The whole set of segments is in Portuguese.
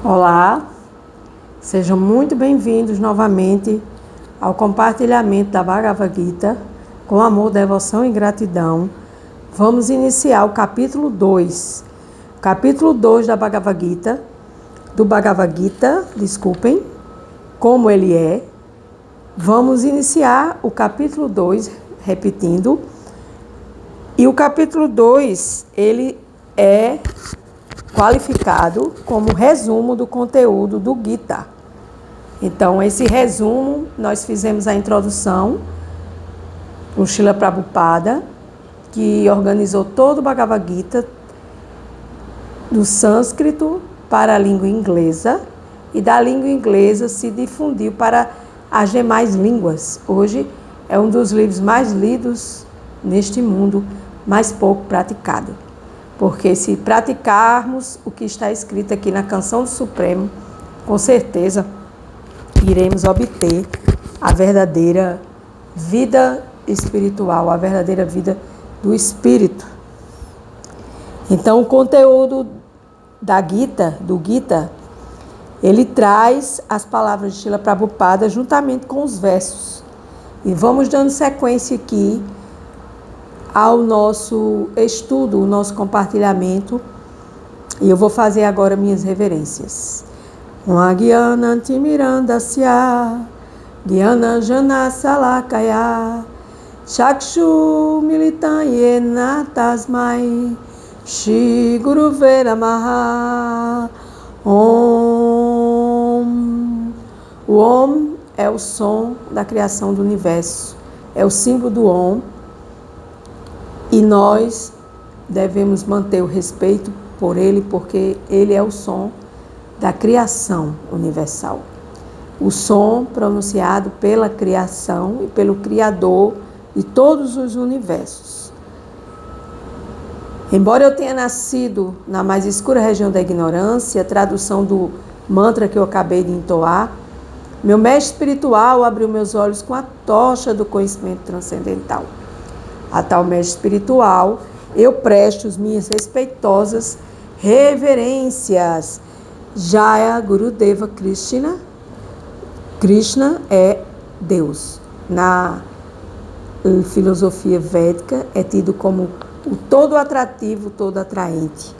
Olá, sejam muito bem-vindos novamente ao compartilhamento da Bhagavad Gita com amor, devoção e gratidão. Vamos iniciar o capítulo 2. Capítulo 2 da Bhagavad Gita, como ele é. Vamos iniciar o capítulo 2, repetindo. E o capítulo 2, ele é qualificado como resumo do conteúdo do Gita. Então, esse resumo, nós fizemos a introdução do Srila Prabhupada, que organizou todo o Bhagavad Gita do sânscrito para a língua inglesa, e da língua inglesa se difundiu para as demais línguas. Hoje é um dos livros mais lidos neste mundo, mas pouco praticado. Porque se praticarmos o que está escrito aqui na Canção do Supremo, com certeza iremos obter a verdadeira vida espiritual, a verdadeira vida do espírito. Então, o conteúdo do Gita, ele traz as palavras de Srila Prabhupada juntamente com os versos. E vamos dando sequência aqui ao nosso estudo, o nosso compartilhamento, e eu vou fazer agora minhas reverências. Gyana Timirandasya, Gyana Jana Salakaya, Chakshu Militan Yena Tasmai, Shri Guru Vera Maha, Om. O Om é o som da criação do universo, é o símbolo do Om. E nós devemos manter o respeito por ele, porque ele é o som da criação universal. O som pronunciado pela criação e pelo Criador de todos os universos. Embora eu tenha nascido na mais escura região da ignorância, a tradução do mantra que eu acabei de entoar, meu mestre espiritual abriu meus olhos com a tocha do conhecimento transcendental. A tal mestre espiritual, eu presto as minhas respeitosas reverências. Jaya Gurudeva Krishna. Krishna é Deus. Na filosofia védica é tido como o todo atrativo, todo atraente.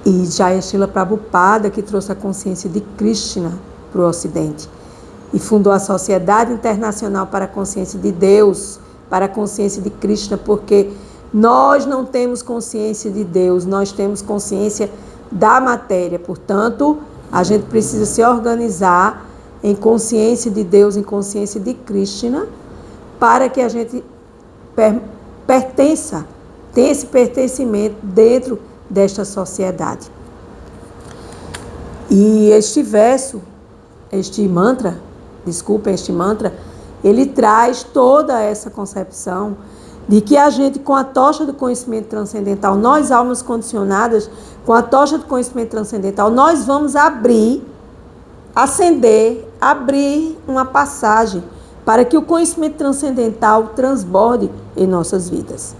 E Jaya Srila Prabhupada, que trouxe a consciência de Krishna para o Ocidente e fundou a Sociedade Internacional para a Consciência de Deus, para a consciência de Krishna, porque nós não temos consciência de Deus, nós temos consciência da matéria. Portanto, a gente precisa se organizar em consciência de Deus, em consciência de Krishna, para que a gente tenha esse pertencimento dentro desta sociedade. E este mantra, ele traz toda essa concepção de que a gente, com a tocha do conhecimento transcendental, nós, almas condicionadas, com a tocha do conhecimento transcendental, nós vamos abrir uma passagem para que o conhecimento transcendental transborde em nossas vidas.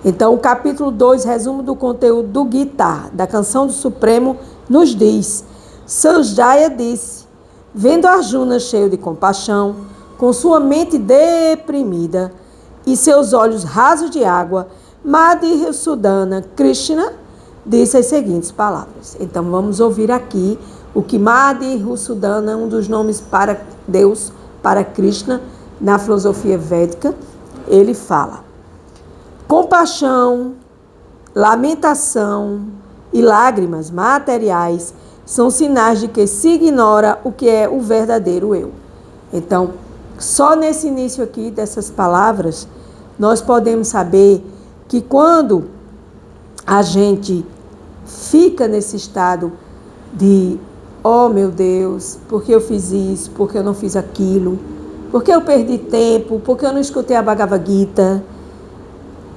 Então, o capítulo 2, resumo do conteúdo do Gita, da Canção do Supremo, nos diz: Sanjaya disse, vendo Arjuna cheio de compaixão, com sua mente deprimida e seus olhos rasos de água, Madhusudana Krishna disse as seguintes palavras. Então vamos ouvir aqui o que Madhusudana, um dos nomes para Deus, para Krishna, na filosofia védica, ele fala: compaixão, lamentação e lágrimas materiais são sinais de que se ignora o que é o verdadeiro eu. Então, só nesse início aqui dessas palavras, nós podemos saber que quando a gente fica nesse estado de oh meu Deus, por que eu fiz isso, por que eu não fiz aquilo, por que eu perdi tempo, por que eu não escutei a Bhagavad Gita,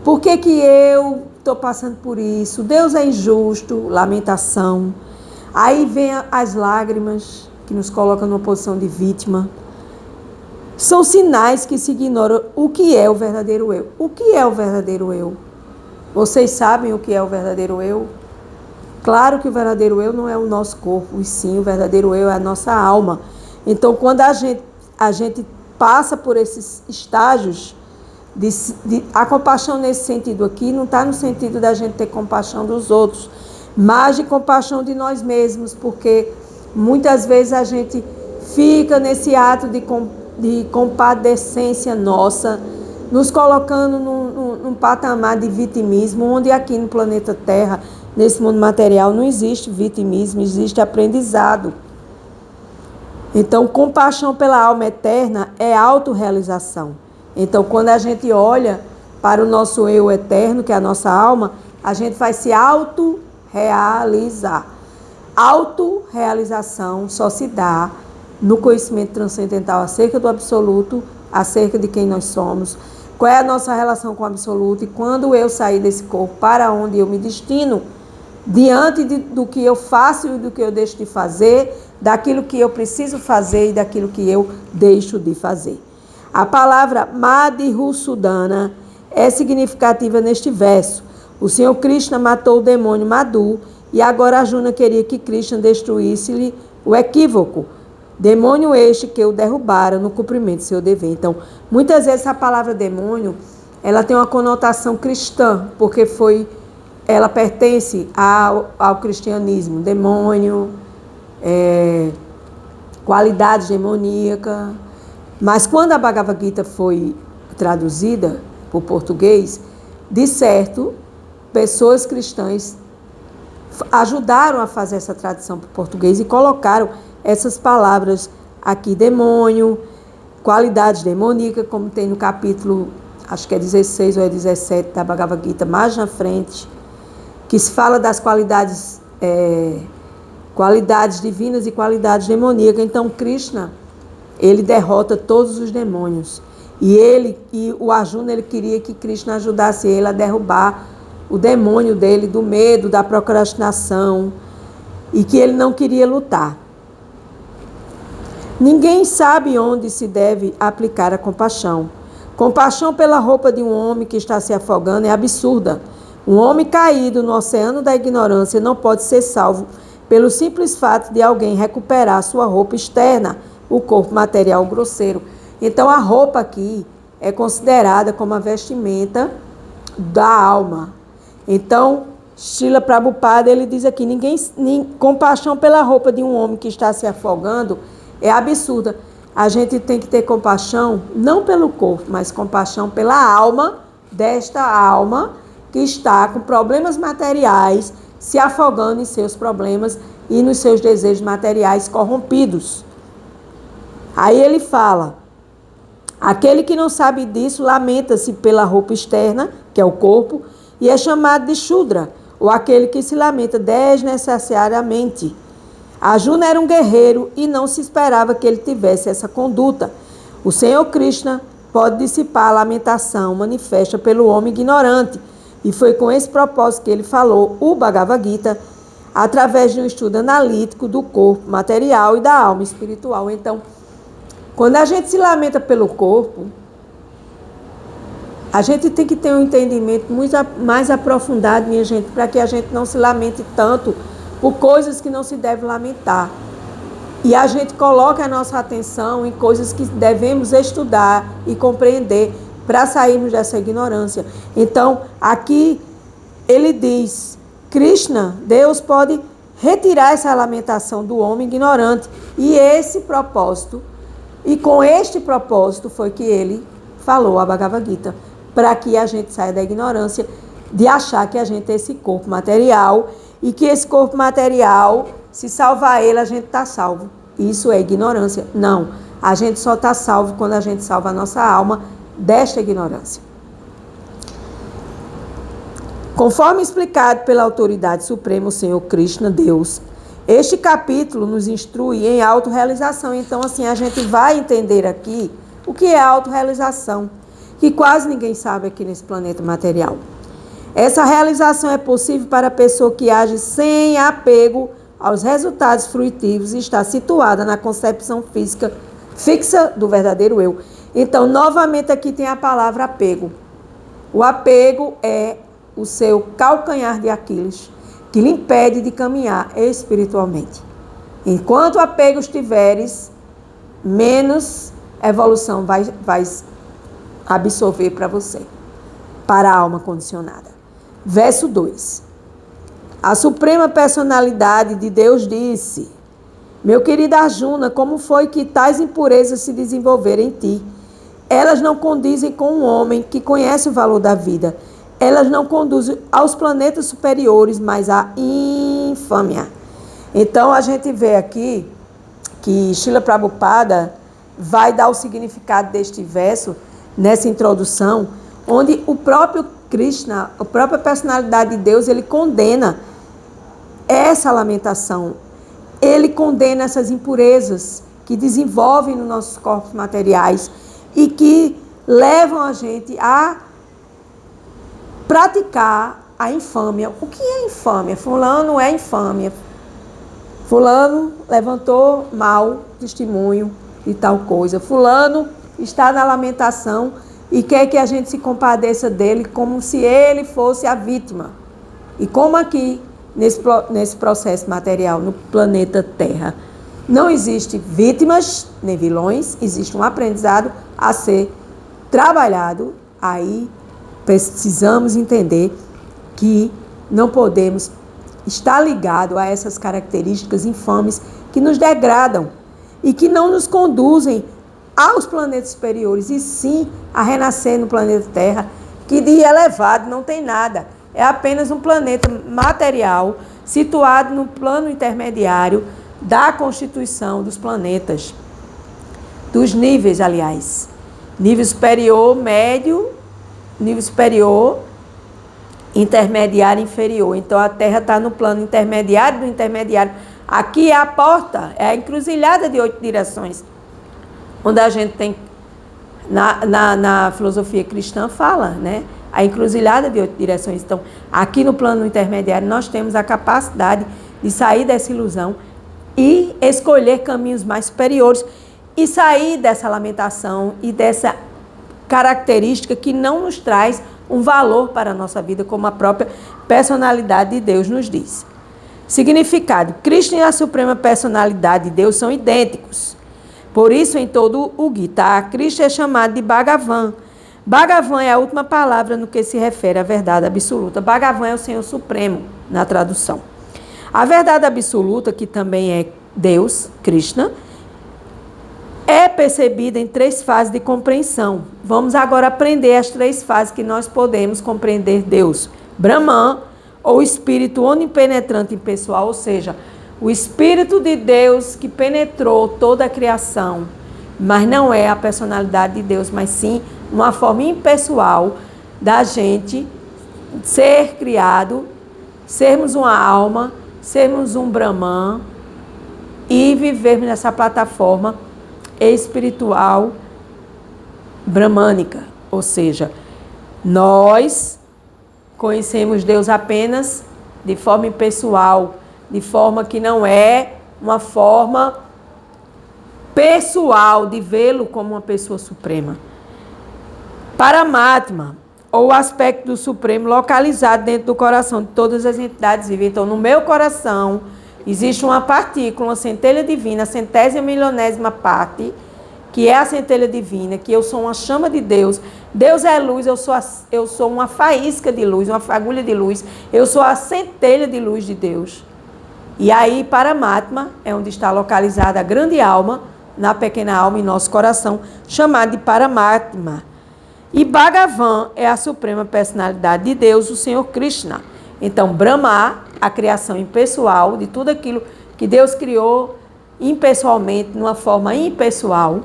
por que eu estou passando por isso, Deus é injusto, lamentação. Aí vem as lágrimas que nos colocam numa posição de vítima. São sinais que se ignoram o que é o verdadeiro eu. O que é o verdadeiro eu? Vocês sabem o que é o verdadeiro eu? Claro que o verdadeiro eu não é o nosso corpo, e sim o verdadeiro eu é a nossa alma. Então, quando a gente passa por esses estágios, a compaixão nesse sentido aqui não está no sentido da gente ter compaixão dos outros, mas de compaixão de nós mesmos, porque muitas vezes a gente fica nesse ato de compadecência nossa, nos colocando num patamar de vitimismo, onde aqui no planeta Terra, nesse mundo material, não existe vitimismo, existe aprendizado. Então, compaixão pela alma eterna é autorrealização. Então, quando a gente olha para o nosso eu eterno, que é a nossa alma, a gente vai se autorrealizar. Autorrealização só se dá no conhecimento transcendental acerca do absoluto, acerca de quem nós somos, qual é a nossa relação com o absoluto, e quando eu sair desse corpo, para onde eu me destino, diante do que eu faço e do que eu deixo de fazer, daquilo que eu preciso fazer e daquilo que eu deixo de fazer. A palavra Madhusudana é significativa neste verso. O Senhor Krishna matou o demônio Madhu e agora Arjuna queria que Krishna destruísse-lhe o equívoco. Demônio este que o derrubara no cumprimento do seu dever. Então, muitas vezes a palavra demônio, ela tem uma conotação cristã, porque ela pertence ao cristianismo. Demônio, qualidade demoníaca. Mas quando a Bhagavad Gita foi traduzida para o português, de certo, pessoas cristãs ajudaram a fazer essa tradução para o português e colocaram essas palavras aqui, demônio, qualidade demoníaca, como tem no capítulo, acho que é 16 ou é 17 da Bhagavad Gita, mais na frente, que se fala das qualidades divinas e qualidades demoníacas. Então, Krishna, ele derrota todos os demônios. E o Arjuna, ele queria que Krishna ajudasse ele a derrubar o demônio dele, do medo, da procrastinação, e que ele não queria lutar. Ninguém sabe onde se deve aplicar a compaixão. Compaixão pela roupa de um homem que está se afogando é absurda. Um homem caído no oceano da ignorância não pode ser salvo pelo simples fato de alguém recuperar sua roupa externa, o corpo material grosseiro. Então, a roupa aqui é considerada como a vestimenta da alma. Então, Srila Prabhupada, ele diz aqui, compaixão pela roupa de um homem que está se afogando é absurda. A gente tem que ter compaixão, não pelo corpo, mas compaixão pela alma, desta alma que está com problemas materiais, se afogando em seus problemas e nos seus desejos materiais corrompidos. Aí ele fala, aquele que não sabe disso lamenta-se pela roupa externa, que é o corpo, e é chamado de Shudra, ou aquele que se lamenta desnecessariamente. Arjuna era um guerreiro e não se esperava que ele tivesse essa conduta. O Senhor Krishna pode dissipar a lamentação manifesta pelo homem ignorante, e foi com esse propósito que ele falou o Bhagavad Gita, através de um estudo analítico do corpo material e da alma espiritual. Então, quando a gente se lamenta pelo corpo, a gente tem que ter um entendimento muito mais aprofundado, minha gente, para que a gente não se lamente tanto por coisas que não se deve lamentar. E a gente coloca a nossa atenção em coisas que devemos estudar e compreender para sairmos dessa ignorância. Então, aqui ele diz, Krishna, Deus pode retirar essa lamentação do homem ignorante. E esse propósito, e com este propósito foi que ele falou a Bhagavad Gita, para que a gente saia da ignorância de achar que a gente é esse corpo material e que esse corpo material, se salvar ele, a gente está salvo. Isso é ignorância. Não, a gente só está salvo quando a gente salva a nossa alma desta ignorância. Conforme explicado pela autoridade suprema, o Senhor Krishna, Deus, este capítulo nos instrui em autorrealização. Então, assim, a gente vai entender aqui o que é autorrealização, que quase ninguém sabe aqui nesse planeta material. Essa realização é possível para a pessoa que age sem apego aos resultados fruitivos e está situada na concepção física fixa do verdadeiro eu. Então, novamente aqui tem a palavra apego. O apego é o seu calcanhar de Aquiles, que lhe impede de caminhar espiritualmente. Enquanto apegos tiveres, menos evolução vai absorver para você, para a alma condicionada. Verso 2. A suprema personalidade de Deus disse: meu querido Arjuna, como foi que tais impurezas se desenvolveram em ti? Elas não condizem com um homem que conhece o valor da vida. Elas não conduzem aos planetas superiores, mas à infâmia. Então, a gente vê aqui que Srila Prabhupada vai dar o significado deste verso nessa introdução, onde o próprio Krishna, a própria personalidade de Deus, ele condena essa lamentação. Ele condena essas impurezas que desenvolvem nos nossos corpos materiais e que levam a gente a praticar a infâmia. O que é infâmia? Fulano é infâmia. Fulano levantou mau testemunho de tal coisa. Fulano está na lamentação e quer que a gente se compadeça dele como se ele fosse a vítima. E como aqui, nesse processo material, no planeta Terra, não existe vítimas nem vilões, existe um aprendizado a ser trabalhado. Aí precisamos entender que não podemos estar ligado a essas características infames que nos degradam e que não nos conduzem aos planetas superiores, e sim a renascer no planeta Terra, que de elevado não tem nada. É apenas um planeta material situado no plano intermediário da constituição dos planetas, dos níveis, aliás. Nível superior, médio, nível superior, intermediário e inferior. Então, a Terra está no plano intermediário do intermediário. Aqui é a porta, é a encruzilhada de 8 direções, onde a gente tem, na filosofia cristã fala, né? A encruzilhada de 8 direções. Então, aqui no plano intermediário, nós temos a capacidade de sair dessa ilusão e escolher caminhos mais superiores e sair dessa lamentação e dessa característica que não nos traz um valor para a nossa vida, como a própria personalidade de Deus nos diz. Significado: Krishna e a suprema personalidade de Deus são idênticos. Por isso, em todo o Gita, Krishna é chamado de Bhagavan. Bhagavan é a última palavra no que se refere à verdade absoluta. Bhagavan é o Senhor Supremo, na tradução. A verdade absoluta, que também é Deus, Krishna, é percebida em 3 fases de compreensão. Vamos agora aprender as 3 fases que nós podemos compreender Deus. Brahman, ou espírito onipenetrante impessoal, ou seja, o Espírito de Deus que penetrou toda a criação, mas não é a personalidade de Deus, mas sim uma forma impessoal da gente ser criado, sermos uma alma, sermos um Brahman e vivermos nessa plataforma espiritual brahmânica. Ou seja, nós conhecemos Deus apenas de forma impessoal, de forma que não é uma forma pessoal de vê-lo como uma pessoa suprema. Paramatma, ou o aspecto do Supremo localizado dentro do coração de todas as entidades vivas. Então, no meu coração existe uma partícula, uma centelha divina, a 100ª parte, que é a centelha divina, que eu sou uma chama de Deus. Deus é luz, eu sou uma faísca de luz, uma fagulha de luz. Eu sou a centelha de luz de Deus. E aí, Paramatma é onde está localizada a grande alma, na pequena alma em nosso coração, chamada de Paramatma. E Bhagavan é a suprema personalidade de Deus, o Senhor Krishna. Então, Brahma, a criação impessoal de tudo aquilo que Deus criou impessoalmente, numa forma impessoal.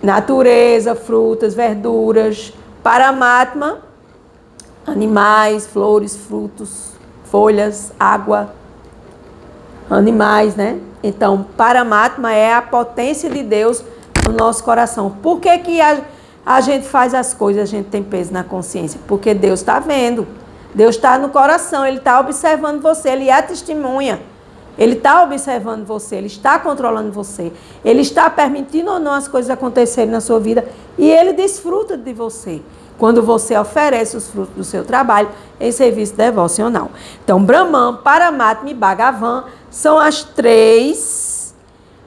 Natureza, frutas, verduras. Paramatma, animais, flores, frutos, folhas, água, animais, né? Então, Paramatma é a potência de Deus no nosso coração. Por que que a gente faz as coisas, a gente tem peso na consciência? Porque Deus está vendo. Deus está no coração, Ele está observando você, Ele é a testemunha. Ele está observando você, Ele está controlando você. Ele está permitindo ou não as coisas acontecerem na sua vida e Ele desfruta de você. quando você oferece os frutos do seu trabalho em serviço devocional. Então, Brahman, Paramatma e Bhagavan são as 3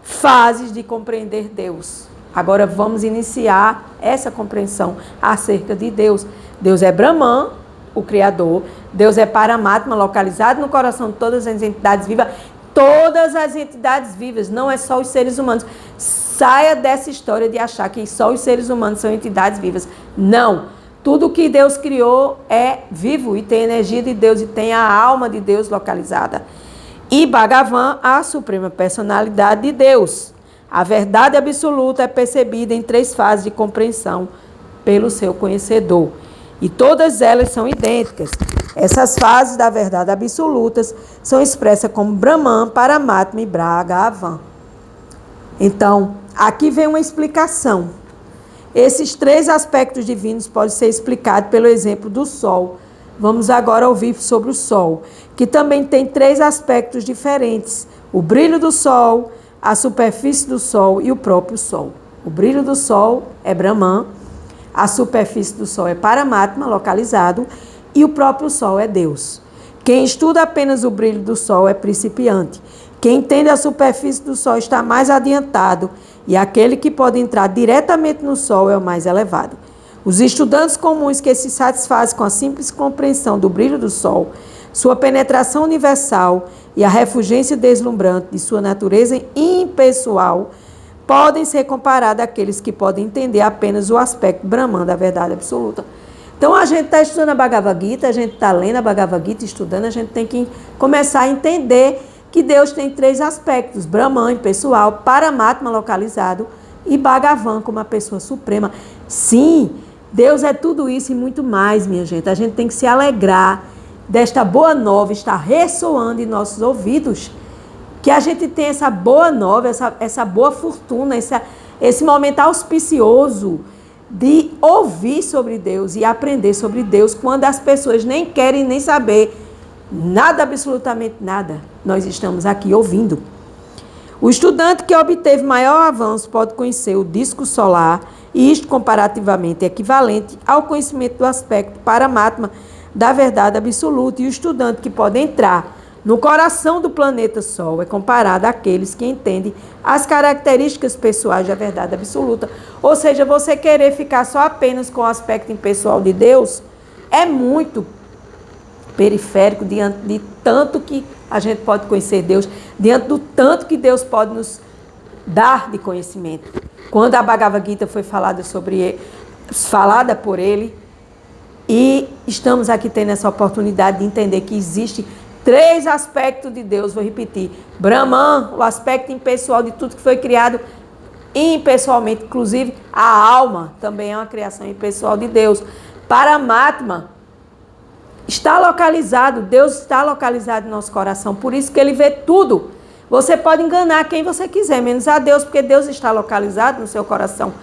fases de compreender Deus. Agora vamos iniciar essa compreensão acerca de Deus. Deus é Brahman, o Criador. Deus é Paramatma, localizado no coração de todas as entidades vivas. Todas as entidades vivas, não é só os seres humanos. Saia dessa história de achar que só os seres humanos são entidades vivas. Não. Tudo que Deus criou é vivo e tem energia de Deus e tem a alma de Deus localizada. E Bhagavan, a suprema personalidade de Deus. A verdade absoluta é percebida em 3 fases de compreensão pelo seu conhecedor. E todas elas são idênticas. Essas fases da verdade absolutas são expressas como Brahman, Paramatma e Bhagavan. Então, aqui vem uma explicação. Esses 3 aspectos divinos podem ser explicados pelo exemplo do Sol. Vamos agora ouvir sobre o Sol, que também tem 3 aspectos diferentes. O brilho do Sol, a superfície do Sol e o próprio Sol. O brilho do Sol é Brahman, a superfície do Sol é Paramatma, localizado, e o próprio Sol é Deus. Quem estuda apenas o brilho do Sol é principiante. Quem entende a superfície do Sol está mais adiantado, e aquele que pode entrar diretamente no Sol é o mais elevado. Os estudantes comuns que se satisfazem com a simples compreensão do brilho do Sol, sua penetração universal e a refulgência deslumbrante de sua natureza impessoal, podem ser comparados àqueles que podem entender apenas o aspecto Brahman da verdade absoluta. Então, a gente está estudando a Bhagavad Gita, a gente está lendo a Bhagavad Gita, estudando, a gente tem que começar a entender que Deus tem 3 aspectos: Brahman, pessoal, Paramatma, localizado, e Bhagavan, como a pessoa suprema. Sim, Deus é tudo isso e muito mais, minha gente. A gente tem que se alegrar desta boa nova estar ressoando em nossos ouvidos, que a gente tem essa boa nova, essa boa fortuna, esse momento auspicioso de ouvir sobre Deus e aprender sobre Deus, quando as pessoas nem querem nem saber nada, absolutamente nada. Nós estamos aqui ouvindo. O estudante que obteve maior avanço pode conhecer o disco solar, e isto comparativamente é equivalente ao conhecimento do aspecto Paramatma da verdade absoluta. E o estudante que pode entrar no coração do planeta Sol é comparado àqueles que entendem as características pessoais da verdade absoluta. Ou seja, você querer ficar só apenas com o aspecto impessoal de Deus é muito periférico diante de tanto que a gente pode conhecer Deus, diante do tanto que Deus pode nos dar de conhecimento. Quando a Bhagavad Gita foi falada por ele, e estamos aqui tendo essa oportunidade de entender que existe 3 aspectos de Deus, vou repetir: Brahman, o aspecto impessoal de tudo que foi criado impessoalmente, inclusive a alma também é uma criação impessoal de Deus. Paramatma está localizado, Deus está localizado no nosso coração, por isso que ele vê tudo. Você pode enganar quem você quiser, menos a Deus, porque Deus está localizado no seu coração.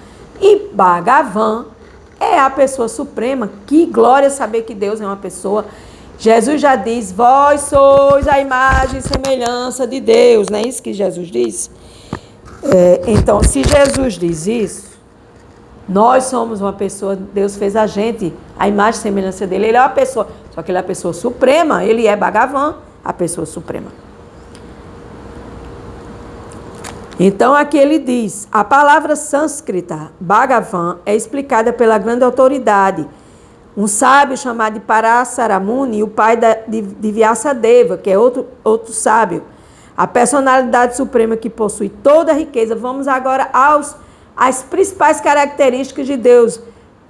E Bhagavan é a pessoa suprema. Que glória saber que Deus é uma pessoa. Jesus já diz: vós sois a imagem e semelhança de Deus. Não é isso que Jesus diz? Então, se Jesus diz isso, nós somos uma pessoa, Deus fez a gente, a imagem e semelhança dele. Ele é uma pessoa, só que ele é a pessoa suprema, ele é Bhagavan, a pessoa suprema. Então, aqui ele diz: a palavra sânscrita, Bhagavan, é explicada pela grande autoridade, um sábio chamado de Parasaramuni, o pai de Vyasadeva, que é outro sábio. A personalidade suprema que possui toda a riqueza. Vamos agora às principais características de Deus,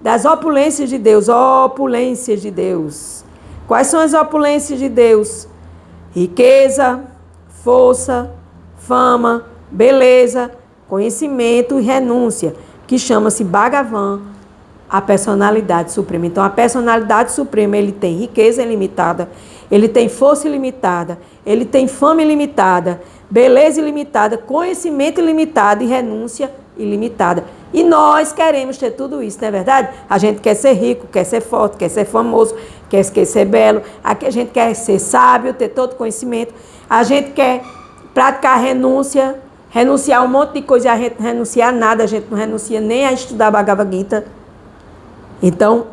das opulências de Deus. Opulências de Deus. Quais são as opulências de Deus? Riqueza, força, fama, beleza, conhecimento e renúncia, que chama-se Bhagavan, a personalidade suprema. Então, a personalidade suprema, ele tem riqueza ilimitada, ele tem força ilimitada, ele tem fama ilimitada, beleza ilimitada, conhecimento ilimitado e renúncia ilimitada. E nós queremos ter tudo isso, não é verdade? A gente quer ser rico, quer ser forte, quer ser famoso, quer ser belo, a gente quer ser sábio, ter todo conhecimento, a gente quer praticar renúncia, renunciar a um monte de coisa, e a gente não renuncia a nada, a gente não renuncia nem a estudar Bhagavad Gita. Então,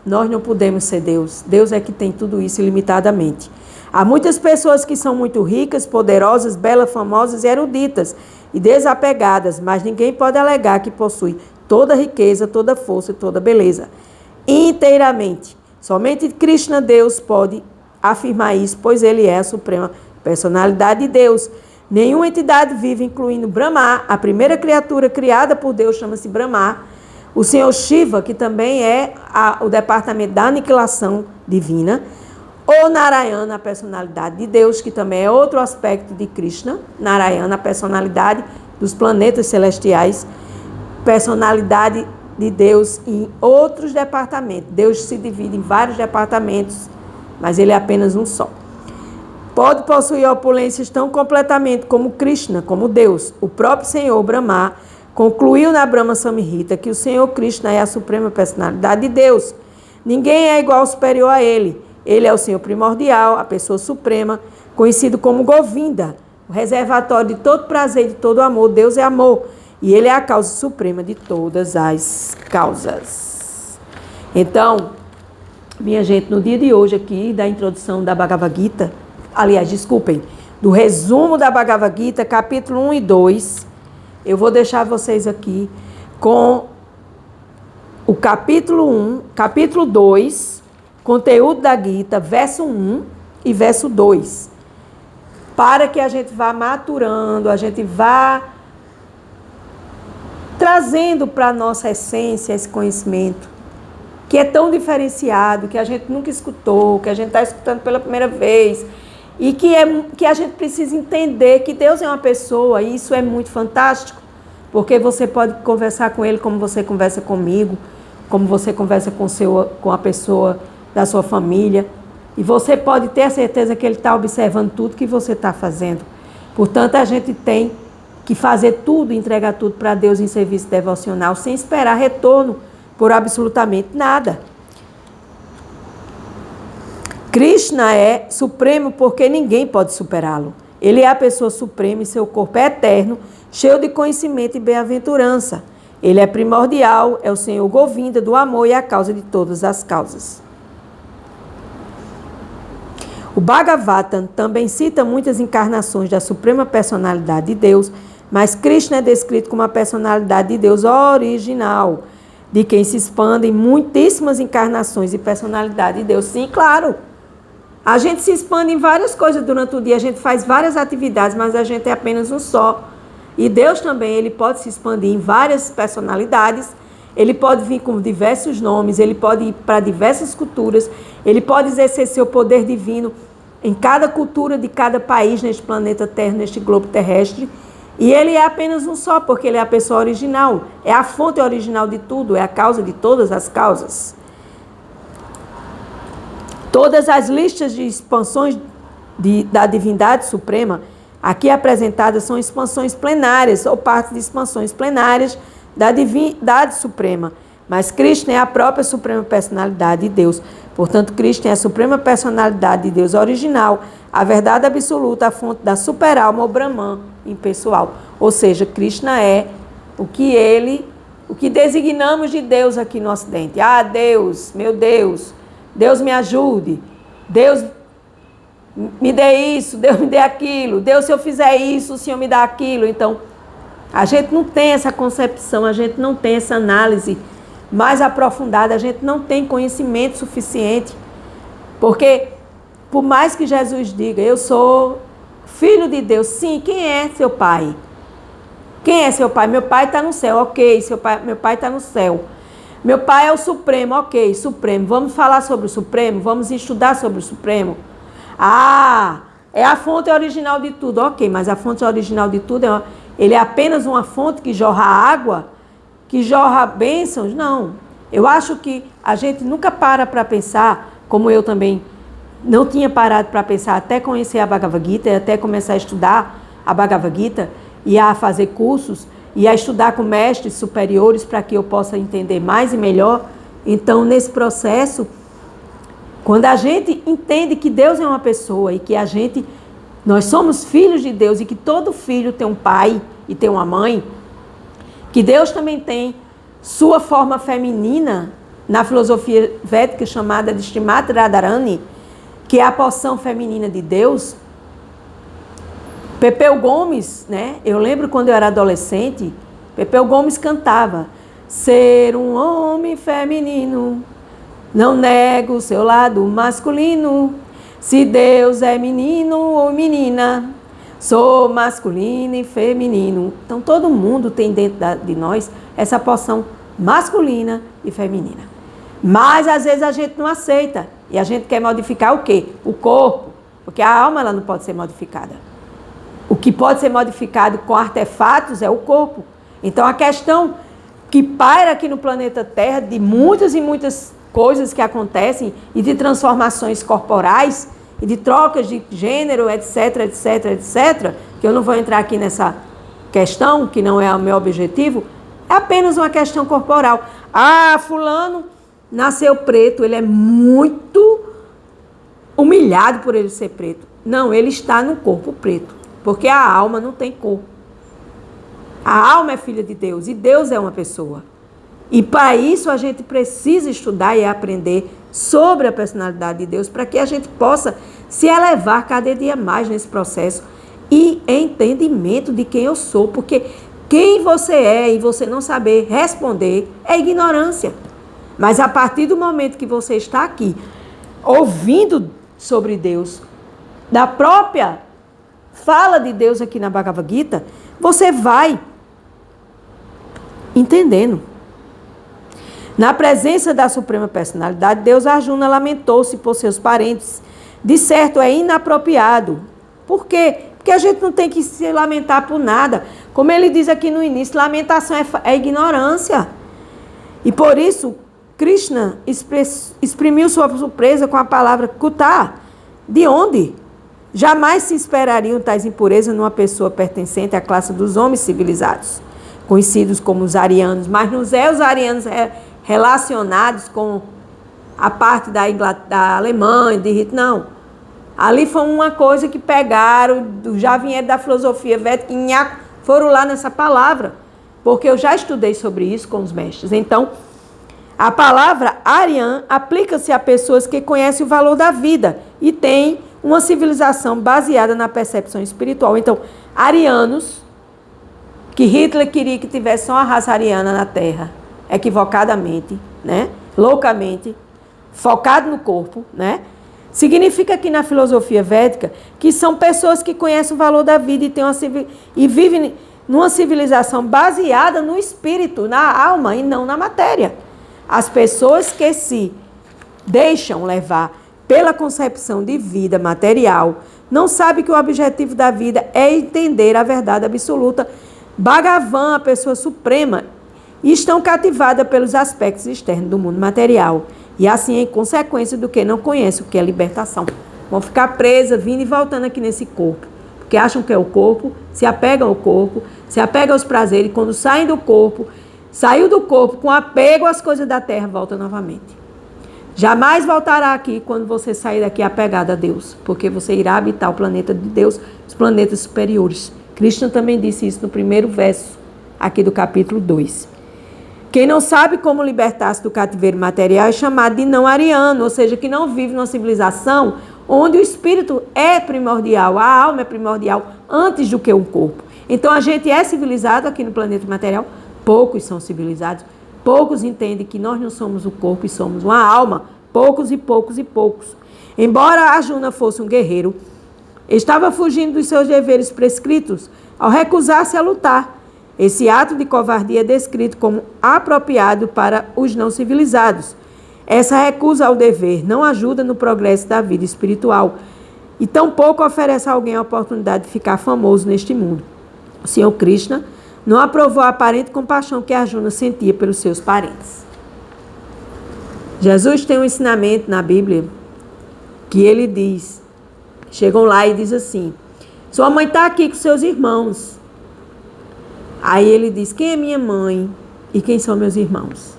nós não podemos ser Deus. Deus é que tem tudo isso ilimitadamente. Há muitas pessoas que são muito ricas, poderosas, belas, famosas e eruditas e desapegadas, mas ninguém pode alegar que possui toda a riqueza, toda a força e toda a beleza. Inteiramente. Somente Krishna, Deus, pode afirmar isso, pois ele é a suprema personalidade de Deus. Nenhuma entidade viva, incluindo Brahma, a primeira criatura criada por Deus, chama-se Brahma. O Senhor Shiva, que também é o departamento da aniquilação divina. Ou Narayana, a personalidade de Deus, que também é outro aspecto de Krishna. Narayana, a personalidade dos planetas celestiais. Personalidade de Deus em outros departamentos. Deus se divide em vários departamentos, mas ele é apenas um só. Pode possuir opulências tão completamente como Krishna, como Deus. O próprio Senhor Brahma concluiu na Brahma Samhita que o Senhor Krishna é a suprema personalidade de Deus. Ninguém é igual ou superior a ele. Ele é o Senhor primordial, a pessoa suprema, conhecido como Govinda, o reservatório de todo prazer e de todo amor. Deus é amor e ele é a causa suprema de todas as causas. Então, minha gente, no dia de hoje aqui, da introdução da Bhagavad Gita, aliás, desculpem, do resumo da Bhagavad Gita, capítulo 1 e 2, eu vou deixar vocês aqui com o capítulo 1, capítulo 2, conteúdo da Gita, verso 1 e verso 2, para que a gente vá maturando, a gente vá trazendo para a nossa essência esse conhecimento, que é tão diferenciado, que a gente nunca escutou, que a gente está escutando pela primeira vez, e que a gente precisa entender que Deus é uma pessoa, e isso é muito fantástico, porque você pode conversar com Ele como você conversa comigo, como você conversa com a pessoa da sua família, e você pode ter a certeza que Ele está observando tudo que você está fazendo. Portanto, a gente tem que fazer tudo, entregar tudo para Deus em serviço devocional, sem esperar retorno por absolutamente nada. Krishna é supremo porque ninguém pode superá-lo. Ele é a pessoa suprema e seu corpo é eterno, cheio de conhecimento e bem-aventurança. Ele é primordial, é o Senhor Govinda do amor e a causa de todas as causas. O Bhagavatam também cita muitas encarnações da suprema personalidade de Deus, mas Krishna é descrito como a personalidade de Deus original, de quem se expandem muitíssimas encarnações e personalidade de Deus. Sim, claro. A gente se expande em várias coisas durante o dia, a gente faz várias atividades, mas a gente é apenas um só. E Deus também, ele pode se expandir em várias personalidades, ele pode vir com diversos nomes, ele pode ir para diversas culturas, ele pode exercer seu poder divino em cada cultura de cada país neste planeta Terra, neste globo terrestre. E ele é apenas um só, porque ele é a pessoa original, é a fonte original de tudo, é a causa de todas as causas. Todas as listas de expansões da divindade suprema aqui apresentadas são expansões plenárias ou partes de expansões plenárias da divindade suprema. Mas Krishna é a própria suprema personalidade de Deus. Portanto, Krishna é a suprema personalidade de Deus original, a verdade absoluta, a fonte da superalma ou Brahman impessoal. Ou seja, Krishna é o que designamos de Deus aqui no Ocidente. Ah, Deus, meu Deus, Deus me ajude, Deus me dê isso, Deus me dê aquilo, Deus, se eu fizer isso, o Senhor me dá aquilo. Então, a gente não tem essa concepção, a gente não tem essa análise mais aprofundada, a gente não tem conhecimento suficiente, porque por mais que Jesus diga, eu sou filho de Deus, sim, quem é seu pai? Quem é seu pai? Meu pai está no céu, ok, meu pai está no céu. Meu pai é o Supremo, ok, Supremo. Vamos falar sobre o Supremo? Vamos estudar sobre o Supremo? Ah, é a fonte original de tudo, ok, mas a fonte original de tudo, ele é apenas uma fonte que jorra água, que jorra bênçãos? Não. Eu acho que a gente nunca para pensar, como eu também não tinha parado para pensar até conhecer a Bhagavad Gita, e até começar a estudar a Bhagavad Gita, e a fazer cursos, e a estudar com mestres superiores para que eu possa entender mais e melhor. Então, nesse processo, quando a gente entende que Deus é uma pessoa e que nós somos filhos de Deus e que todo filho tem um pai e tem uma mãe, que Deus também tem sua forma feminina, na filosofia védica chamada de Srimati Radharani, que é a porção feminina de Deus. Pepeu Gomes, né? Eu lembro quando eu era adolescente, Pepeu Gomes cantava: ser um homem feminino, não nego o seu lado masculino. Se Deus é menino ou menina, sou masculino e feminino. Então todo mundo tem dentro de nós essa porção masculina e feminina. Mas às vezes a gente não aceita e a gente quer modificar o quê? O corpo, porque a alma ela não pode ser modificada. O que pode ser modificado com artefatos é o corpo. Então a questão que paira aqui no planeta Terra de muitas e muitas coisas que acontecem e de transformações corporais e de trocas de gênero, etc, etc, etc, que eu não vou entrar aqui nessa questão, que não é o meu objetivo, é apenas uma questão corporal. Ah, fulano nasceu preto, ele é muito humilhado por ele ser preto. Não, ele está no corpo preto, porque a alma não tem corpo. A alma é filha de Deus e Deus é uma pessoa. E para isso a gente precisa estudar e aprender sobre a personalidade de Deus para que a gente possa se elevar cada dia mais nesse processo e entendimento de quem eu sou. Porque quem você é e você não saber responder é ignorância. Mas a partir do momento que você está aqui ouvindo sobre Deus, da própria fala de Deus aqui na Bhagavad Gita, você vai entendendo. Na presença da Suprema Personalidade, Deus, Arjuna lamentou-se por seus parentes. De certo, é inapropriado. Por quê? Porque a gente não tem que se lamentar por nada. Como ele diz aqui no início, lamentação é ignorância. E por isso, Krishna exprimiu sua surpresa com a palavra kuta. De onde? Jamais se esperariam tais impurezas numa pessoa pertencente à classe dos homens civilizados, conhecidos como os arianos. Mas não é os arianos relacionados com a parte da Alemanha, de Hitler, não. Ali foi uma coisa que pegaram, já vieram da filosofia védica, foram lá nessa palavra, porque eu já estudei sobre isso com os mestres. Então, a palavra Aryan aplica-se a pessoas que conhecem o valor da vida e têm uma civilização baseada na percepção espiritual. Então, arianos, que Hitler queria que tivesse só uma raça ariana na Terra, equivocadamente, né? Loucamente, focado no corpo, né? Significa que na filosofia védica que são pessoas que conhecem o valor da vida e vivem numa civilização baseada no espírito, na alma e não na matéria. As pessoas que se deixam levar pela concepção de vida material não sabem que o objetivo da vida é entender a verdade absoluta, Bhagavan, a pessoa suprema, e estão cativadas pelos aspectos externos do mundo material. E assim, em consequência do que não conhecem o que é libertação. Vão ficar presas, vindo e voltando aqui nesse corpo. Porque acham que é o corpo, se apegam ao corpo, se apegam aos prazeres, e quando saem do corpo, saiu do corpo com apego às coisas da terra, volta novamente. Jamais voltará aqui quando você sair daqui apegado a Deus, porque você irá habitar o planeta de Deus, os planetas superiores. Krishna também disse isso no primeiro verso aqui do capítulo 2. Quem não sabe como libertar-se do cativeiro material é chamado de não ariano, ou seja, que não vive numa civilização onde o espírito é primordial, a alma é primordial antes do que o corpo. Então a gente é civilizado aqui no planeta material, poucos são civilizados, poucos entendem que nós não somos o corpo e somos uma alma, poucos e poucos e poucos. Embora Arjuna fosse um guerreiro, estava fugindo dos seus deveres prescritos ao recusar-se a lutar. Esse ato de covardia é descrito como apropriado para os não civilizados. Essa recusa ao dever não ajuda no progresso da vida espiritual e tampouco oferece a alguém a oportunidade de ficar famoso neste mundo. O Senhor Krishna não aprovou a aparente compaixão que Arjuna sentia pelos seus parentes. Jesus tem um ensinamento na Bíblia que ele diz, chegam lá e diz assim, sua mãe está aqui com seus irmãos. Aí ele diz, quem é minha mãe e quem são meus irmãos?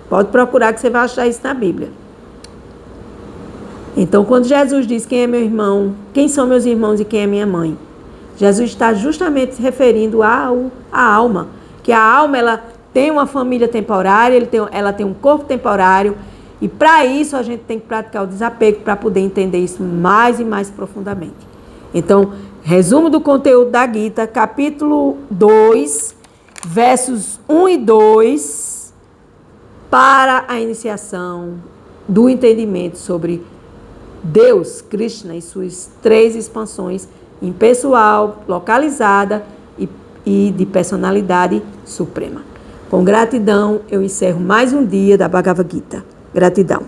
Pode procurar que você vai achar isso na Bíblia. Então, quando Jesus diz quem é meu irmão, quem são meus irmãos e quem é minha mãe, Jesus está justamente se referindo à alma, que a alma ela tem uma família temporária, ela tem um corpo temporário, e para isso a gente tem que praticar o desapego para poder entender isso mais e mais profundamente. Então, resumo do conteúdo da Gita, capítulo 2, versos 1 e 2, para a iniciação do entendimento sobre Deus, Krishna e suas 3 expansões, impessoal, localizada e de personalidade suprema. Com gratidão, eu encerro mais um dia da Bhagavad Gita. Gratidão.